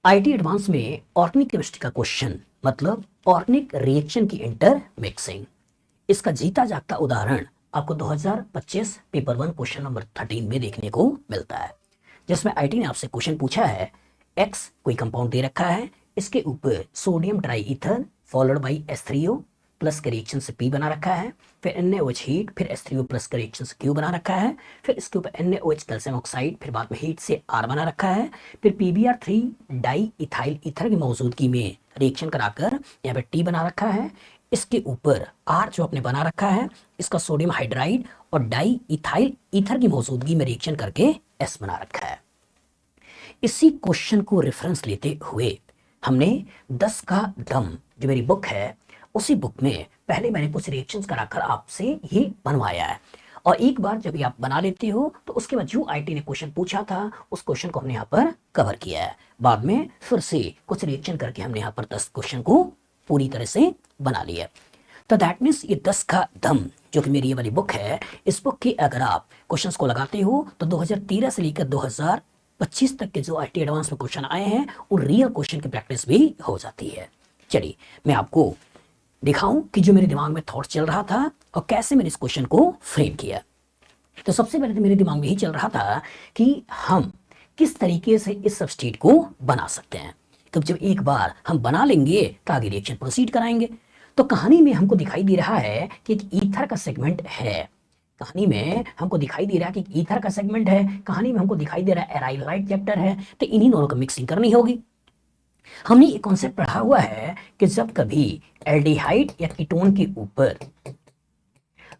IT advance में organic chemistry का question मतलब ऑर्गेनिक रिएक्शन की इंटर मिक्सिंग, इसका जीता जागता उदाहरण आपको 2025 पेपर 1 क्वेश्चन नंबर 13 में देखने को मिलता है, जिसमें आईटी ने आपसे क्वेश्चन पूछा है एक्स कोई कंपाउंड दे रखा है, इसके ऊपर sodium try ether followed by H3O plus के रिएक्शन से P बना रखा है, फिर NaOH हीट, फिर H3O प्लस के रिएक्शन से Q बना रखा है, फिर इसके ऊपर NaOH कैल्शियम ऑक्साइड, फिर बाद में हीट से R बना रखा है, फिर PBr3 डाई इथाइल ईथर की मौजूदगी में रिएक्शन कराकर यहाँ पे T बना रखा है। इसके ऊपर R जो आपने बना रखा है इसका सोडियम हाइड्राइड और डाई इथाइल ईथर की मौजूदगी में रिएक्शन करके S बना रखा है। इसी क्वेश्चन को रेफरेंस लेते हुए हमने 10 का दम जो मेरी बुक है उसी बुक में पहले मैंने कुछ रिएक्शंस कराकर आपसे ये बनवाया है, और एक बार जब ये आप बना लेते हो तो उसके बाद जो आईटी ने क्वेश्चन पूछा था उस क्वेश्चन को हमने यहाँ पर कवर किया है। बाद में फिर से कुछ रिएक्शन करके हमने यहाँ पर 10 क्वेश्चन को पूरी तरह से बना लिया। तो दैट मीन्स ये 10 का दम जो कि मेरी ये वाली बुक है, इस बुक के अगर आप क्वेश्चन को लगाते हो तो 2013 से लेकर 2025 तक के जो आईटी एडवांस में क्वेश्चन आए हैं वो रियल क्वेश्चन की प्रैक्टिस भी हो जाती है। चलिए मैं आपको दिखाऊं कि जो मेरे दिमाग में थॉट चल रहा था और कैसे मैंने इस क्वेश्चन को फ्रेम किया। तो सबसे पहले तो मेरे दिमाग में यही चल रहा था कि हम किस तरीके से इस सबस्ट्रेट को बना सकते हैं, क्योंकि जब एक बार हम बना लेंगे तो आगे रिएक्शन प्रोसीड कराएंगे। तो कहानी में हमको दिखाई दे रहा है कि एक ईथर का सेगमेंट है, कहानी में हमको दिखाई दे रहा है कि एक ईथर का सेगमेंट है, कहानी में हमको दिखाई दे रहा है एराइल हाइड चैप्टर है, तो इन्हीं दोनों को मिक्सिंग करनी होगी। हमने एक कॉन्सेप्ट पढ़ा हुआ है कि जब कभी एल्डिहाइड या कीटोन के ऊपर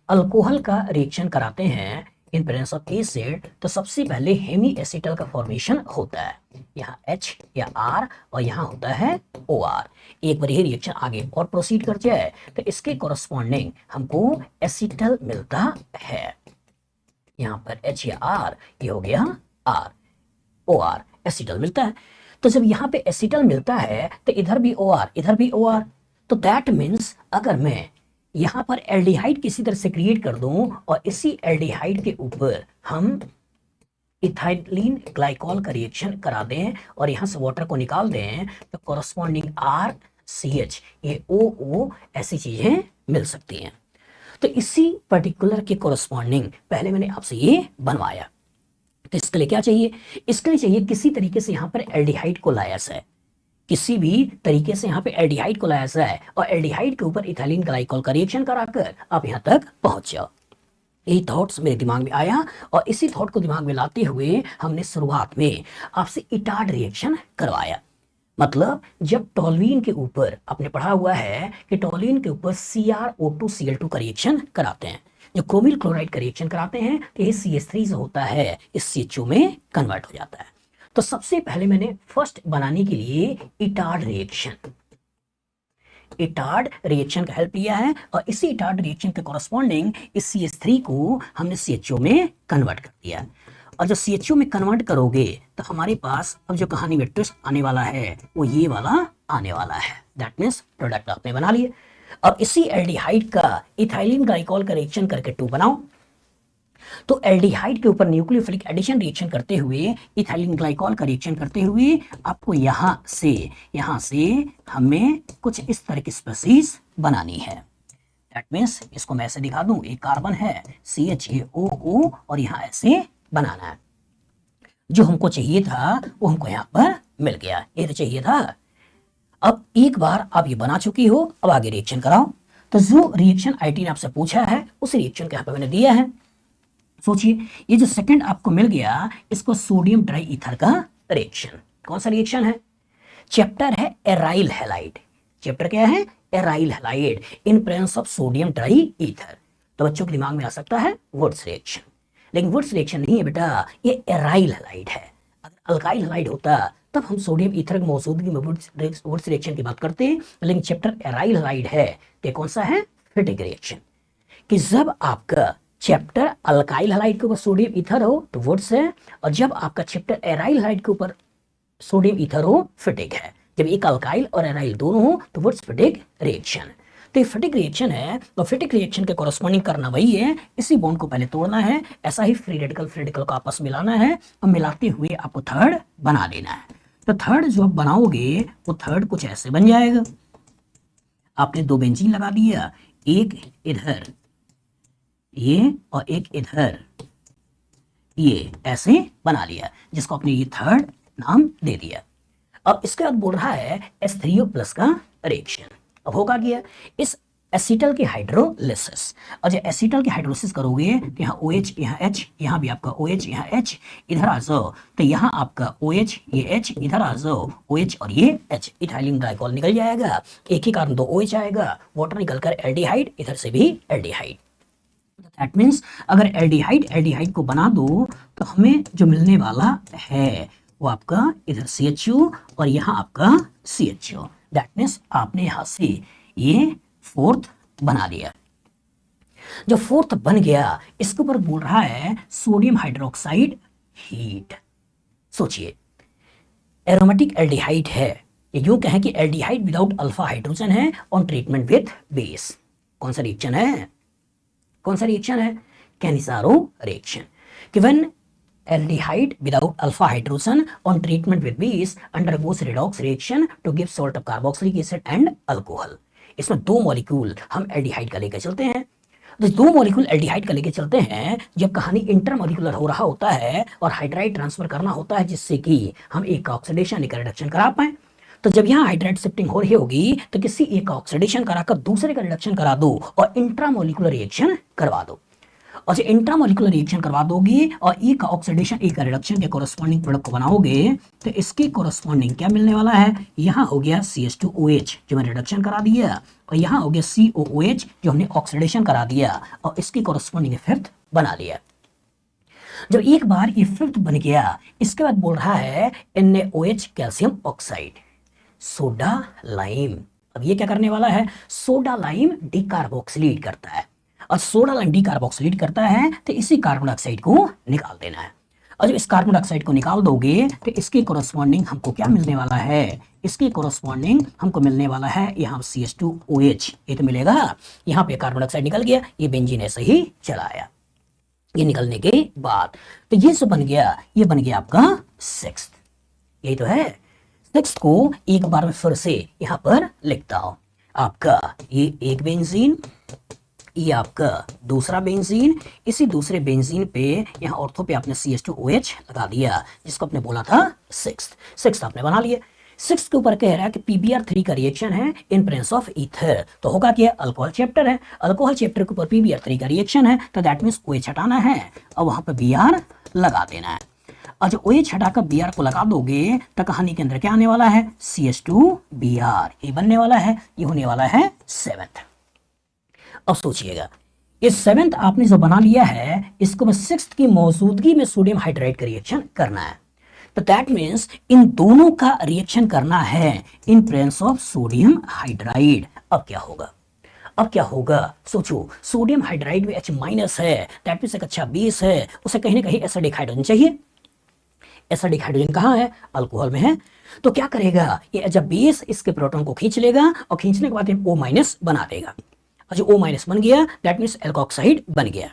अल्कोहल का रिएक्शन कराते हैं इन प्रेजेंस ऑफ एसिड तो सबसे पहले हेमी एसिटल का फॉर्मेशन होता है, यहाँ H या R और यहाँ होता है OR। एक बार ये रिएक्शन आगे और प्रोसीड कर जाए तो इसके कोरस्पॉन्डिंग हमको एसिटल मिलता है, यहाँ पर H या R ये हो गया R, OR एसिटल मिलता है। तो जब यहाँ पे एसिटल मिलता है तो इधर भी OR इधर भी OR, तो दैट मीन्स अगर मैं यहाँ पर एल्डिहाइड किसी तरह से क्रिएट कर दूं और इसी एल्डिहाइड के ऊपर हम इथाइलिन ग्लाइकॉल का रिएक्शन करा दें और यहाँ से वाटर को निकाल दें तो कोरस्पॉन्डिंग RCH ये OO ऐसी चीजें मिल सकती हैं। तो इसी पर्टिकुलर के कोरस्पॉन्डिंग पहले मैंने आपसे ये बनवाया। तो इसके लिए क्या चाहिए, इसके लिए चाहिए किसी तरीके से यहाँ पर एल्डिहाइड को लाया जाए, किसी भी तरीके से यहाँ पे एल्डिहाइड को लाया जाए और एल्डिहाइड के ऊपर इथाइलिन ग्लाइकॉल का रिएक्शन कराकर आप यहाँ तक पहुंच जाओ। यही थॉट्स मेरे दिमाग में आया और इसी थॉट को दिमाग में लाते हुए हमने शुरुआत में आपसे इटार्ड रिएक्शन करवाया। मतलब जब टोल्यूइन के ऊपर आपने पढ़ा हुआ है कि टोल्यूइन के ऊपर CrO2Cl2 का रिएक्शन कराते हैं, जो क्रोमिल क्लोराइड का रिएक्शन कराते हैं तो ये CH3 जो होता है इस CHO में कन्वर्ट हो जाता है। तो सबसे पहले मैंने फर्स्ट बनाने के लिए इटार्ड रिएक्शन का हेल्प लिया है और इसी इटार्ड रिएक्शन के कोरस्पॉन्डिंग इस CH3 को हमने CHO में कन्वर्ट कर दिया। और जब CHO में कन्वर्ट करोगे तो हमारे पास अब जो कहानी में ट्विस्ट आने वाला है वो ये वाला आने वाला है। दैट मीन्स प्रोडक्ट आपने बना लिए और इसी एल्डिहाइड का इथाइलिन ग्लाइकॉल का रिएक्शन करके 2 बनाओ। तो एल्डिहाइड के ऊपर न्यूक्लियोफिलिक एडिशन रिएक्शन करते हुए इथाइलिन ग्लाइकॉल का रिएक्शन करते हुए आपको यहाँ से हमें कुछ इस तरह की स्पीशीज बनानी है। दैट मीन्स इसको मैं ऐसे दिखा दूं, एक कार्बन है CHAOO और यहाँ ऐसे बनाना है। जो हमको चाहिए था वो हमको यहाँ पर मिल गया, ये तो चाहिए था। अब एक बार आप ये बना चुकी हो, अब आगे रिएक्शन कराओ। तो जो रिएक्शन आईटी ने आपसे पूछा है उस रिएक्शन के यहाँ पे मैंने दिया है। सोचिए ये जो सेकंड आपको मिल गया इसको सोडियम ट्राई ईथर का रिएक्शन, कौन सा रिएक्शन है, चैप्टर है एराइल हैलाइड। चैप्टर क्या है, aryl halide in presence of sodium try ether. तो बच्चों के दिमाग में आ सकता है वुड्स रिएक्शन, लेकिन वुड्स रिएक्शन नहीं है बेटा, ये एराइल हैलाइड है। अगर अल्काइल हैलाइड होता तब हम सोडियम ईथर की मौजूदगी में वुड्स रिएक्शन की बात करते, लेकिन चैप्टर एराइल हैलाइड है तो कौन सा है, फिटिक रिएक्शन। कि जब आपका चैप्टर अल्काइल हैलाइड के ऊपर सोडियम ईथर हो तो वुड्स है, और जब आपका चैप्टर एराइल हैलाइड के ऊपर सोडियम ईथर हो फिटिक है। जब एक अल्काइल और एराइल दोनों हो तो वुड्स फिटिक रिएक्शन। तो ये फिटिक रिएक्शन है और फिटिक रिएक्शन के कोरस्पॉन्डिंग करना वही है, इसी बॉन्ड को पहले तोड़ना है, ऐसा ही फ्री रेडिकल को आपस में मिलाना है और मिलाते हुए आपको थर्ड बना लेना है। तो थर्ड जो आप बनाओगे वो थर्ड कुछ ऐसे बन जाएगा। आपने दो बेंजीन लगा दिया, एक इधर ये और एक इधर ये, ऐसे बना लिया, जिसको आपने ये थर्ड नाम दे दिया। अब इसके बाद बोल रहा है H3O प्लस का रिएक्शन। अब होगा क्या, इस एसिटल की हाइड्रोलिसिस, और जब एसिटल की हाइड्रोलिसिस करोगे तो यहाँ OH, यहाँ H, यहाँ भी आपका OH, यहाँ H, इधर आ जाओ तो यहाँ आपका OH, ये H, इधर आ जाओ OH और ये H, इथाइलिन ग्लाइकॉल निकल जाएगा, एक ही कार्बन दो OH आएगा, वाटर निकलकर एल्डिहाइड, इधर से भी एल्डिहाइड। दैट मीन्स अगर एल्डिहाइड को बना दो तो हमें जो मिलने वाला है वो आपका इधर CHO और यहाँ आपका CHO। दैट मीन्स आपने यहाँ से ये फोर्थ बना लिया। जो फोर्थ बन गया इसके ऊपर बोल रहा है सोडियम हाइड्रोक्साइड हीट। सोचिए एरोमेटिक एल्डिहाइड है, ये यूं कहें कि एल्डिहाइड विदाउट अल्फा हाइड्रोजन है ऑन ट्रीटमेंट विथ बेस। कौन सा रिएक्शन है, कौन सा रिएक्शन है, Cannizzaro reaction. Given aldehyde without alpha hydrogen on treatment with base undergoes redox reaction to give salt of carboxylic acid and alcohol। इसमें दो molecule हम एल्डिहाइड का लेकर चलते हैं, तो दो मॉलिक्यूल एल्डिहाइड का लेकर चलते हैं जब कहानी इंटरमॉलिक्यूलर हो रहा होता है और हाइड्राइड ट्रांसफर करना होता है जिससे कि हम एक का ऑक्सीडेशन एक रिडक्शन करा पाए। तो जब यहाँ हाइड्राइड शिफ्टिंग हो रही होगी तो किसी एक का ऑक्सीडेशन कराकर दूसरे का रिडक्शन करा दो और इंट्रामॉलिक्यूलर रिएक्शन करवा दो, और जब इंट्रामॉलिक्यूलर रिएक्शन करवा दोगे और एक का ऑक्सीडेशन एक का रिडक्शन के कोरस्पॉन्डिंग प्रोडक्ट को बनाओगे तो इसके कोरस्पॉन्डिंग क्या मिलने वाला है, यहाँ हो गया CH2OH जो मैंने रिडक्शन करा दिया, और यहाँ हो गया COOH जो हमने ऑक्सीडेशन करा दिया, और इसकी कोरस्पॉन्डिंग फिफ्थ बना लिया। जब एक बार ये फिफ्थ बन गया इसके बाद बोल रहा है NaOH calcium oxide, soda lime. अब ये क्या करने वाला है, सोडा लाइम डिकार्बोक्सिलेट करता है, और सोडा लाइम डिकार्बोक्सिलेट करता है तो इसी कार्बन डाइऑक्साइड को निकाल देना है, और जब इस कार्बन डाइऑक्साइड को निकाल दोगे तो इसके कोरस्पॉन्डिंग हमको क्या मिलने वाला है, इसके कोरस्पॉन्डिंग हमको मिलने वाला है यहाँ CH2OH, ये तो मिलेगा। यहाँ पे कार्बन डाइऑक्साइड निकल गया, ये बेंजीन ऐसे ही चला आया। ये निकलने के बाद तो ये जो बन गया ये बन गया आपका सिक्स्थ, यही तो है। सिक्स्थ को एक बार में फिर से यहाँ पर लिखता हूं, आपका ये एक बेंजीन, ये आपका दूसरा बेंजीन, इसी दूसरे बेंजीन पे यहाँ ऑर्थो पे आपने CH2OH लगा दिया जिसको आपने बोला था सिक्स्थ आपने बना लिए। सिक्स्थ के ऊपर कह रहा है कि PbR3 का रिएक्शन है इन प्रेजेंस ऑफ ईथर, तो होगा क्या, अल्कोहल चैप्टर है, अल्कोहल चैप्टर के ऊपर PbR3 का रिएक्शन है तो दैट मीन्स OH हटाना है और वहां पर Br लगा देना है, और जो OH हटाकर Br को लगा दोगे तो कहानी के अंदर क्या आने वाला है, CH2Br, ये बनने वाला है, ये होने वाला है सेवेंथ। अब सोचिएगा ये सेवेंथ आपने जो बना लिया है इसको बस सिक्स्थ की मौजूदगी में सोडियम हाइड्राइड का रिएक्शन करना है, तो दैट मीन्स इन दोनों का रिएक्शन करना है in presence of sodium hydride. अब क्या होगा, अब क्या होगा, सोचो सोडियम हाइड्राइड में H माइनस है, दैट मीन्स एक अच्छा बेस है, उसे कहीं ना कहीं एसिडिक हाइड्रोजन चाहिए। एसिडिक हाइड्रोजन कहाँ है, अल्कोहल में है, तो क्या करेगा ये जब बेस इसके प्रोटॉन को खींच लेगा और खींचने के बाद O माइनस बना देगा, और जो O माइनस बन गया दैट मीन्स एल्कोक्साइड बन गया,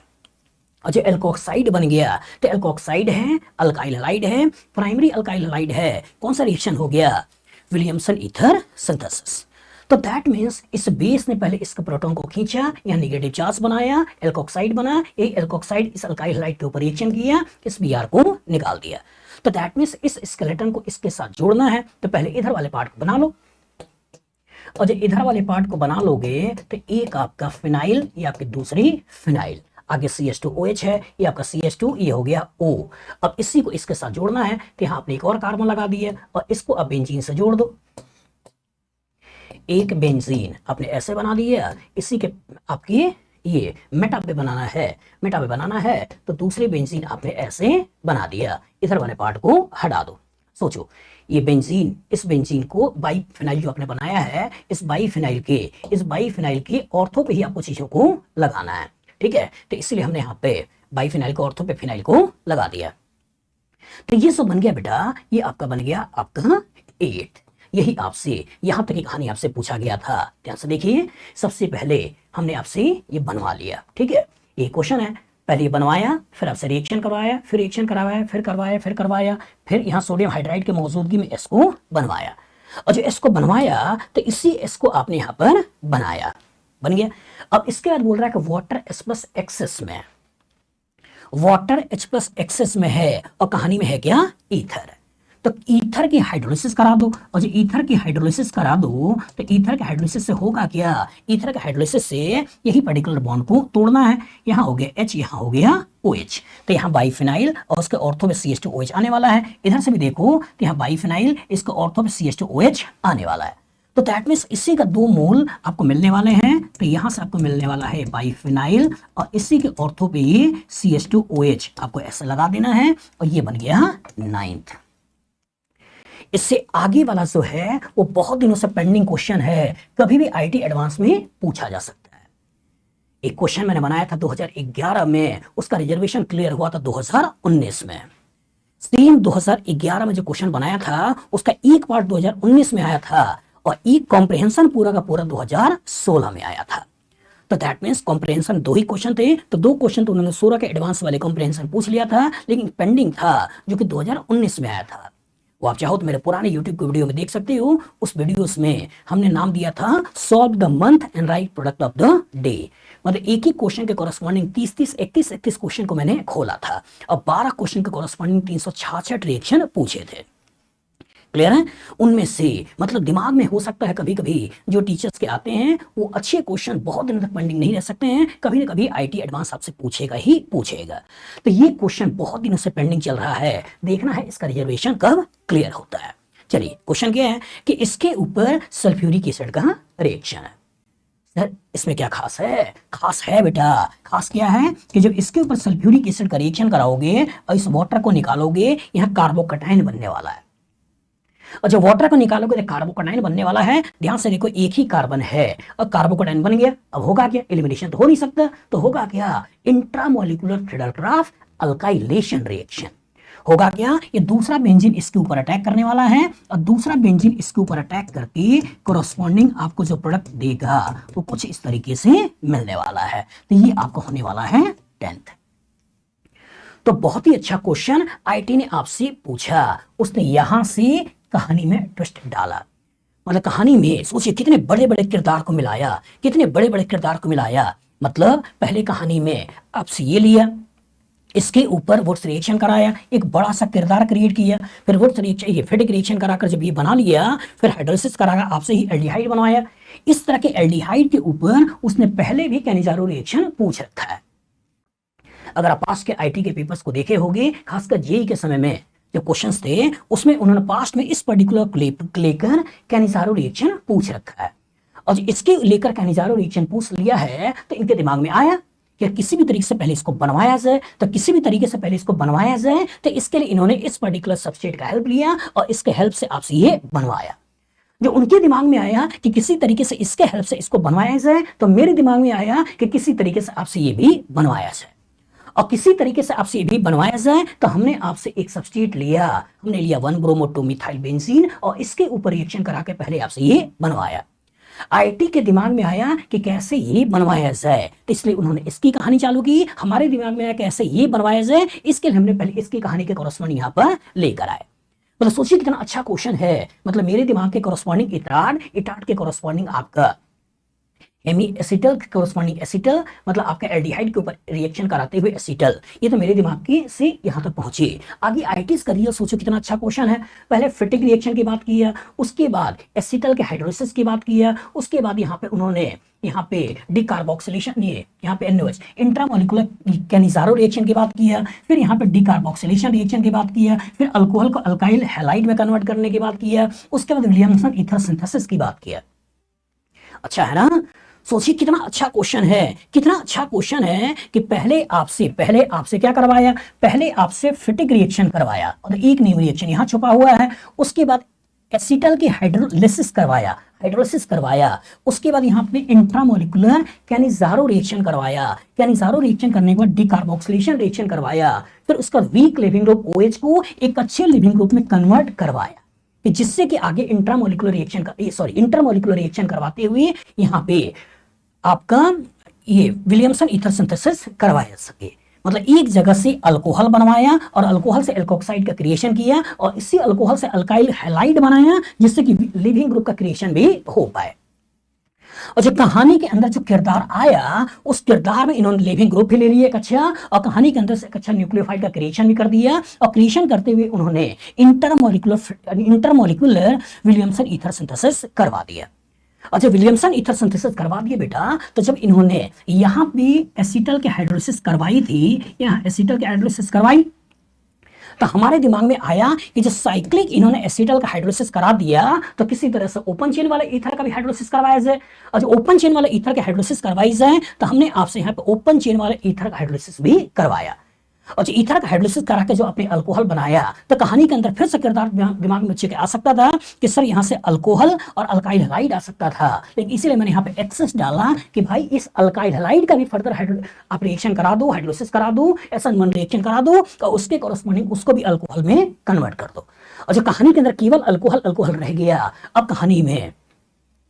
और जो एल्कोक्साइड बन गया तो एल्कोक्साइड है, अल्काइल हैलाइड है, प्राइमरी अल्काइल हैलाइड है, कौन सा रिएक्शन हो गया, विलियमसन ईथर सिंथेसिस। तो दैट मीन्स इस बेस ने पहले इसके प्रोटॉन को खींचा, यहाँ नेगेटिव चार्ज बनाया, एल्कोक्साइड बना, ये एल्कोक्साइड इस अल्काइल हैलाइड के ऊपर रिएक्शन किया, इस Br को निकाल दिया, तो दैट मीन्स इस स्केलेटन को इसके साथ जोड़ना है तो पहले इधर वाले पार्ट को बना लो, और जब इधर वाले पार्ट को बना लोगे तो एक आपका फिनाइल, ये आपकी दूसरी फिनाइल, आगे CH2OH है, ये आपका CH2, ये हो गया O। अब इसी को इसके साथ जोड़ना है तो यहाँ आपने एक और कार्बन लगा दिया और इसको अब बेंजीन से जोड़ दो। एक बेंजीन आपने ऐसे बना दिया, इसी के आपकी ये मेटा पे बनाना है, मेटा पे बनाना है तो दूसरे बेंजीन आपने ऐसे बना दिया, इधर वाले पार्ट को हटा दो। सोचो ये बेंजीन, इस बेंजीन को बाई फिनाइल जो आपने बनाया है, इस बाई फिनाइल के ऑर्थो पे ही आपको चीजों को लगाना है, ठीक है, तो इसलिए हमने यहाँ पे बाई फिनाइल को ऑर्थो पे फिनाइल को लगा दिया। तो ये सब बन गया बेटा, ये आपका बन गया आपका 8। यही आपसे यहां तक की कहानी आपसे पूछा गया था, ध्यान से देखिए। सबसे पहले हमने आपसे ये बनवा लिया, ठीक है, ये क्वेश्चन है, पहले बनवाया, फिर आपसे रिएक्शन करवाया, फिर रिएक्शन करवाया, फिर करवाया, फिर करवाया, फिर यहाँ सोडियम हाइड्राइड की मौजूदगी में एस को बनवाया, और जो एस को बनवाया तो इसी एस को आपने यहाँ पर बनाया, बन गया। अब इसके बाद बोल रहा है कि वाटर एच प्लस एक्सेस में, वाटर एच प्लस एक्सेस में है और कहानी में है क्या, ईथर। तो ईथर की हाइड्रोलिसिस करा दो, और जो ईथर की हाइड्रोलिसिस करा दो तो ईथर के हाइड्रोलिसिस से होगा क्या, ईथर के हाइड्रोलिसिस से यही पर्टिकुलर बॉन्ड को तोड़ना है। यहाँ हो गया H, यहाँ हो गया OH, तो यहाँ बाइफिनाइल और उसके ऑर्थो में CH2OH आने वाला है। इधर से भी देखो तो यहाँ बाइफिनाइल, इसके ऑर्थो में CH2OH आने वाला है। तो दैट मीन्स इसी का 2 मोल आपको मिलने वाले हैं। तो यहां से आपको मिलने वाला है बाइफिनाइल और इसी के ऑर्थो पे ये CH2OH आपको ऐसे लगा देना है, और ये बन गया 9th। इससे आगे वाला जो है वो बहुत दिनों से पेंडिंग क्वेश्चन है, कभी भी आईटी एडवांस में पूछा जा सकता है। एक क्वेश्चन मैंने बनाया था 2011 में, उसका रिजर्वेशन क्लियर हुआ था 2019 में। सेम 2011 में जो क्वेश्चन बनाया था उसका एक पार्ट 2019 में आया था, और एक कॉम्प्रिहेंशन पूरा का पूरा 2016 में आया था। तो that means comprehension 2 he question थे, तो 2 क्वेश्चन तो उन्होंने 16 के एडवांस वाले कॉम्प्रिहेंशन पूछ लिया था, लेकिन पेंडिंग था जो कि 2019 में आया था। वो आप चाहो तो मेरे पुराने YouTube के वीडियो में देख सकते हो। उस वीडियोस में हमने नाम दिया था solve the month and right product of the day. मतलब एक ही क्वेश्चन के कॉरस्पॉन्डिंग 31 क्वेश्चन को मैंने खोला था, और 12 क्वेश्चन के कॉरस्पॉन्डिंग 366 रिएक्शन पूछे थे। क्लियर है? उनमें से मतलब दिमाग में हो सकता है कभी कभी जो टीचर्स के आते हैं वो अच्छे क्वेश्चन बहुत दिनों तक पेंडिंग नहीं रह सकते हैं, कभी ना कभी आईटी एडवांस आपसे पूछेगा ही पूछेगा। तो ये क्वेश्चन बहुत दिनों से पेंडिंग चल रहा है, देखना है इसका रिजर्वेशन कब क्लियर होता है। चलिए क्वेश्चन क्या है कि इसके ऊपर सल्फ्यूरिक एसिड का रिएक्शन है। सर इसमें क्या खास है? खास है बेटा, खास क्या है कि जब इसके ऊपर सल्फ्यूरिक एसिड का रिएक्शन कराओगे और इस वाटर को निकालोगे, यहाँ कार्बोकटाइन बनने वाला है, और जब वाटर को निकालोगे तो कार्बोकटाइन बनने वाला है। ध्यान से देखो, एक ही कार्बन है और कार्बोकटाइन बन गया। अब होगा क्या, एलिमिनेशन तो हो नहीं सकता, तो होगा क्या, इंट्रामोलिकुलर फिडेल्ट्राफ अल्काइलेशन रिएक्शन। होगा क्या, ये दूसरा बेंजीन इसके ऊपर अटैक करने वाला है, और दूसरा बेंजीन इसके ऊपर अटैक करके कोरस्पॉन्डिंग आपको जो प्रोडक्ट देगा वो कुछ इस तरीके से मिलने वाला है। तो ये आपको होने वाला है 10th। तो बहुत ही अच्छा क्वेश्चन आईटी ने आपसे पूछा, उसने यहां से कहानी में ट्विस्ट डाला। मतलब कहानी में सोचिए कितने बड़े बड़े किरदार को मिलाया, कितने बड़े बड़े किरदार को मिलाया। मतलब पहले कहानी में आपसे ये लिया, इसके ऊपर वुड्स रिएक्शन कराया, एक बड़ा सा किरदार क्रिएट किया, फिर वुड्स रिएक्शन ये फिटिक रिएक्शन कराकर जब ये बना लिया, फिर हाइड्रोलिसिस कराया, आपसे ही एल्डिहाइड बनवाया। इस तरह के एल्डिहाइड के ऊपर उसने पहले भी कैनिजारो रिएक्शन पूछ रखा है। अगर आप पास के आईटी के पेपर्स को देखे होंगे, खासकर जेई के समय में जो क्वेश्चंस थे उसमें उन्होंने पास्ट में इस पर्टिकुलर को लेकर कैनिजारो रिएक्शन पूछ रखा है, और इसके लेकर कैनिजारो रिएक्शन पूछ लिया है तो इनके दिमाग में आया कि किसी भी तरीके से पहले इसको बनवाया जाए, तो किसी भी तरीके से पहले इसको बनवाया जाए, तो इसके लिए इन्होंने इस पर्टिकुलर सबस्ट्रेट का हेल्प लिया और इसके हेल्प से आपसे ये बनवाया। जो उनके दिमाग में आया कि किसी तरीके से इसके हेल्प से इसको बनवाया जाए, तो मेरे दिमाग में आया कि किसी तरीके से आपसे ये भी बनवाया जाए, और किसी तरीके से आपसे ये भी बनवाया जाए। तो हमने आपसे एक सब्स्टिट्यूट लिया, हमने लिया 1-ब्रोमो-2 मिथाइल बेंजीन, और इसके ऊपर रिएक्शन करा के पहले आपसे ये बनवाया। आईटी के दिमाग में आया कि कैसे ये बनवाया जाए, तो इसलिए उन्होंने इसकी कहानी चालू की। हमारे दिमाग में आया कैसे ये बनवाया जाए, इसके लिए हमने पहले इसकी कहानी के कॉरस्पॉन्डिंग यहाँ पर लेकर आए। मतलब सोचिए कितना अच्छा क्वेश्चन है। मतलब मेरे दिमाग के कॉरस्पॉन्डिंग इटार्ड के कॉरस्पॉन्डिंग आपका हेमी एसिटल के कॉरस्पॉन्डिंग एसिटल, मतलब आपका एल्डिहाइड के ऊपर रिएक्शन कराते हुए एसिटल। ये तो मेरे दिमाग के से यहाँ तक पहुंचे। आगे आईटीज का रियल सोचो कितना अच्छा क्वेश्चन है। पहले फिटिक रिएक्शन की बात किया, उसके बाद एसिटल के हाइड्रोलिसिस की बात किया, उसके बाद यहाँ पे उन्होंने यहाँ पे डिकार्बोक्सिलेशन, ये यहाँ पे NOH इंट्रामोलिकुलर कैनिजारो रिएक्शन की बात किया, फिर यहाँ पे डिकार्बोक्सिलेशन रिएक्शन की बात किया, फिर अल्कोहल को अल्काइल हैलाइड में कन्वर्ट करने की बात किया, उसके बाद विलियमसन ईथर सिंथेसिस की बात किया। अच्छा है ना? सोचिए कितना अच्छा क्वेश्चन है, कितना अच्छा क्वेश्चन है कि पहले आपसे क्या करवाया, पहले आपसे फिटिक रिएक्शन करवाया और एक न्यू रिएक्शन यहाँ छुपा हुआ है, उसके बाद एसिटल की हाइड्रोलिसिस करवाया, उसके बाद यहाँ पे इंट्रामोलिकुलर कैनिजारो रिएक्शन करवाया, कैनिजारो रिएक्शन करने के बाद डिकार्बोक्सिलेशन रिएक्शन करवाया, फिर उसका वीक लिविंग ग्रुप OH को एक अच्छे लिविंग ग्रुप में कन्वर्ट करवाया, कि जिससे कि आगे इंट्रामोलिकुलर रिएक्शन करवाते हुए यहाँ पे आपका ये विलियमसन ईथर सिंथेसिस करवाया जा सके। मतलब एक जगह से अल्कोहल बनवाया और अल्कोहल से एल्कोक्साइड का क्रिएशन किया और इसी अल्कोहल से अल्काइल हैलाइड बनाया जिससे कि लिविंग ग्रुप का क्रिएशन भी हो पाए। और जो कहानी के अंदर जो किरदार आया उस किरदार में इन्होंने लिविंग ग्रुप भी ले लिया एक अच्छा, और कहानी के अंदर से एक अच्छा न्यूक्लियोफाइड का क्रिएशन भी कर दिया और क्रिएशन करते हुए उन्होंने इंटरमोलिकुलर विलियमसन ईथर सिंथेसिस करवा दिया। और जब विलियमसन ईथर सिंथेसिस करवा दिए बेटा, तो जब इन्होंने यहाँ भी एसिटल के हाइड्रोलिसिस करवाई थी, यहाँ एसिटल के हाइड्रोलिसिस करवाई, तो हमारे दिमाग में आया कि जो साइक्लिक इन्होंने एसिटल का हाइड्रोलिसिस करा दिया तो किसी तरह से ओपन चेन वाले ईथर का भी हाइड्रोलिसिस करवाया जाए। और जो ओपन चेन वाले ईथर के हाइड्रोलिसिस करवाई जाए तो हमने आपसे यहाँ पे ओपन चेन वाले ईथर का हाइड्रोलिसिस भी करवाया। और जो ईथर का हाइड्रोलिसिस करा के जो आपने अल्कोहल बनाया, तो कहानी के अंदर फिर से किरदार दिमाग में बच्चे के आ सकता था कि सर यहाँ से अल्कोहल और अल्काइल हैलाइड आ सकता था, लेकिन इसीलिए मैंने यहाँ पे एक्सेस डाला कि भाई इस अल्काइल हैलाइड का भी फर्दर आप रिएक्शन करा दो, हाइड्रोलिसिस करा दो, SN1 रिएक्शन करा दो और उसके कॉरस्पॉन्डिंग उसको भी अल्कोहल में कन्वर्ट कर दो। और जो कहानी के अंदर केवल अल्कोहल रह गया, अब कहानी में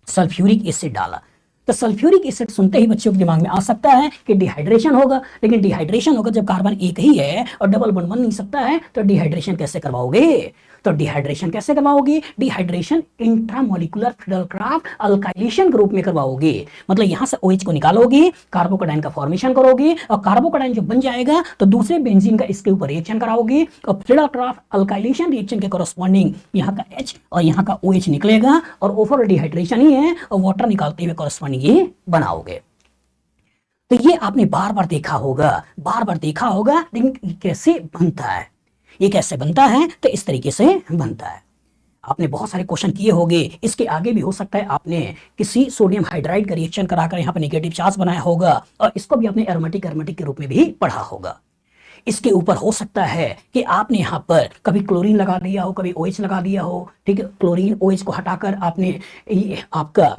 सल्फ्यूरिक एसिड डाला, तो सल्फ्यूरिक एसिड सुनते ही बच्चों के दिमाग में आ सकता है कि डिहाइड्रेशन होगा, लेकिन डिहाइड्रेशन होगा जब कार्बन एक ही है और डबल बॉन्ड बन नहीं सकता है, तो डिहाइड्रेशन कैसे करवाओगे? तो डिहाइड्रेशन कैसे करवाओगे? डिहाइड्रेशन इंट्रामोलिकुलर फिडलक्राफ्ट अल्काइलेशन के रूप में करवाओगे। मतलब यहां से OH को निकालोगे, कार्बोकेटाइन का फॉर्मेशन करोगे और कार्बोकेटाइन जो बन जाएगा तो दूसरे बेंजीन का इसके ऊपर रिएक्शन कराओगे और फिडलक्राफ्ट अल्काइलेशन रिएक्शन के कॉरस्पॉन्डिंग यहाँ का H और यहाँ का OH निकलेगा और ओवरऑल डिहाइड्रेशन ही है और वाटर निकालते हुए कॉरस्पॉन्डिंग ये बनाओगे। तो ये आपने बार बार देखा होगा, लेकिन कैसे बनता है, ये कैसे बनता है? तो इस तरीके से बनता है। आपने बहुत सारे क्वेश्चन किए होंगे, इसके आगे भी हो सकता है आपने किसी सोडियम हाइड्राइड का रिएक्शन कराकर यहाँ पे नेगेटिव चार्ज बनाया होगा और इसको भी आपने एरोमेटिक के रूप में भी पढ़ा होगा। इसके ऊपर हो सकता है कि आपने यहाँ पर कभी क्लोरीन लगा दिया हो, कभी OH लगा दिया हो, ठीक है, क्लोरीन OH को हटाकर आपने आपका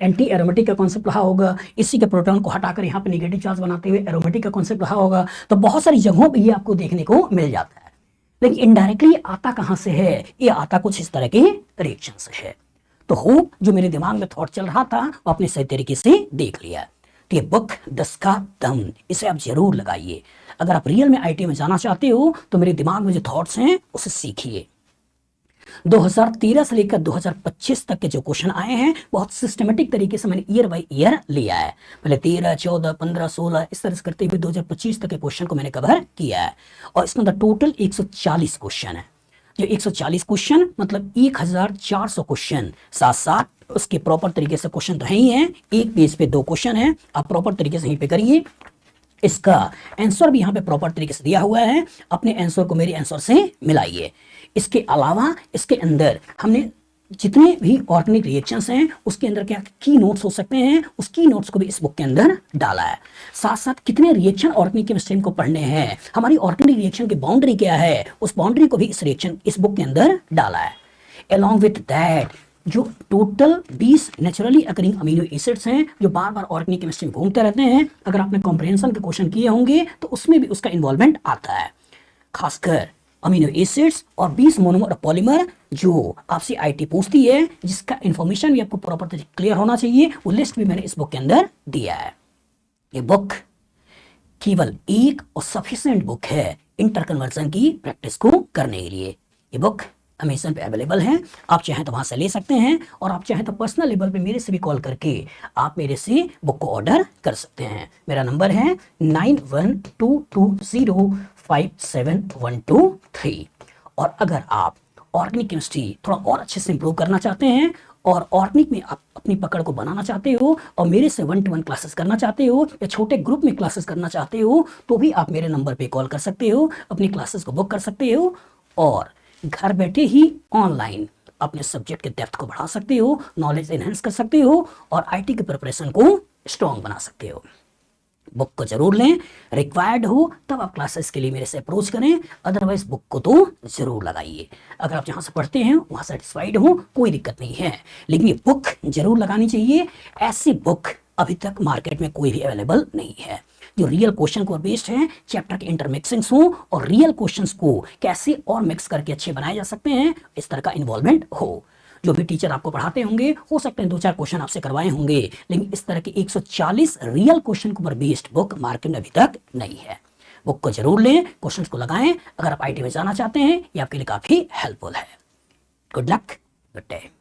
एंटी एरोमेटिक का कॉन्सेप्ट रहा होगा, इसी के प्रोटॉन को हटाकर यहाँ पे नेगेटिव चार्ज बनाते हुए एरोमेटिक का कॉन्सेप्ट रहा होगा। तो बहुत सारी जगहों पे ये आपको देखने को मिल जाता है, लेकिन इनडायरेक्टली आता कहाँ से है? ये आता कुछ इस तरह के रिएक्शन से है। तो होप जो मेरे दिमाग में थॉट चल रहा था वो आपने सही तरीके से देख लिया। तो ये बुक 10 का दम, इसे आप जरूर लगाइए। अगर आप रियल में IIT में जाना चाहते हो तो मेरे दिमाग में जो थॉट्स हैं उसे सीखिए। 2013 से लेकर 2025 तक के जो क्वेश्चन आए हैं बहुत सिस्टमेटिक तरीके से मैंने ईयर बाय ईयर लिया है। पहले 13, 14, 15, 16 इस तरह से करते हुए 2025 तक के क्वेश्चन को मैंने कवर किया है और इसके अंदर टोटल 140 क्वेश्चन है। जो 140 क्वेश्चन मतलब 1400 क्वेश्चन, साथ साथ उसके प्रॉपर तरीके से क्वेश्चन तो है ही है, एक पेज पे 2 क्वेश्चन है, आप प्रॉपर तरीके से यहीं पे करिए। इसका आंसर भी यहाँ पे प्रॉपर तरीके से दिया हुआ है, अपने आंसर को मेरे आंसर से मिलाइए। इसके अलावा इसके अंदर हमने जितने भी ऑर्गेनिक रिएक्शंस हैं उसके अंदर क्या की नोट्स हो सकते हैं, उस की नोट्स को भी इस बुक के अंदर डाला है। साथ साथ कितने रिएक्शन ऑर्गेनिक केमिस्ट्री को पढ़ने हैं, हमारी ऑर्गेनिक रिएक्शन की बाउंड्री क्या है, उस बाउंड्री को भी इस बुक के अंदर डाला है। अलॉन्ग विथ दैट जो total 20 naturally occurring amino acids हैं जो बार बार ऑर्गेनिक केमिस्ट्री में घूमते रहते हैं, अगर आपने कॉम्प्रिहेंशन के क्वेश्चन किए होंगे तो उसमें भी उसका इन्वॉल्वमेंट आता है। खासकर अमीनो एसिड्स और 20 मोनोमर पॉलीमर जो आपसे IIT पूछती है, जिसका इन्फॉर्मेशन भी आपको प्रॉपर तरीके क्लियर होना चाहिए, वो लिस्ट भी मैंने इस बुक के अंदर दिया है। ये बुक केवल एक और सफिशिएंट बुक है इंटर कन्वर्जन की प्रैक्टिस को करने के लिए। ये बुक अमेज़न पे अवेलेबल है, आप चाहें तो वहां से ले सकते हैं और आप चाहें तो पर्सनल लेवल पे मेरे से भी कॉल करके आप मेरे से बुक को ऑर्डर कर सकते हैं। मेरा नंबर है 9122057123। और अगर आप ऑर्गेनिक केमिस्ट्री थोड़ा और अच्छे से इंप्रूव करना चाहते हैं और ऑर्गेनिक में आप अपनी पकड़ को बनाना चाहते हो और मेरे से 1-to-1 क्लासेस करना चाहते हो या छोटे ग्रुप में क्लासेस करना चाहते हो, तो भी आप मेरे नंबर पे कॉल कर सकते हो, अपनी क्लासेस को बुक कर सकते हो और घर बैठे ही ऑनलाइन अपने सब्जेक्ट के डेप्थ को बढ़ा सकते हो, नॉलेज एनहेंस कर सकते हो और IIT के प्रिपरेशन को स्ट्रॉन्ग बना सकते हो। बुक को जरूर लें, रिक्वायर्ड हो तब आप क्लासेस के लिए मेरे से अप्रोच करें, अदरवाइज बुक को तो जरूर लगाइए। अगर आप जहां से पढ़ते हैं वहां सेटिस्फाइड हो कोई दिक्कत नहीं है, लेकिन ये बुक जरूर लगानी चाहिए। ऐसी बुक अभी तक मार्केट में कोई भी अवेलेबल नहीं है जो रियल क्वेश्चन को बेस्ड है, चैप्टर के इंटरमिक्सिंग्स हो और रियल क्वेश्चंस को कैसे और मिक्स करके अच्छे बनाए जा सकते हैं, इस तरह का इन्वॉल्वमेंट हो। जो भी टीचर आपको पढ़ाते होंगे हो सकते हैं 2-4 क्वेश्चन आपसे करवाए होंगे, लेकिन इस तरह के 140 रियल क्वेश्चन के ऊपर बेस्ड बुक मार्केट में अभी तक नहीं है। बुक को जरूर लें, क्वेश्चंस को लगाएं अगर आप आईटी में जाना चाहते हैं। ये आपके लिए काफ़ी हेल्पफुल है। Good luck, good day.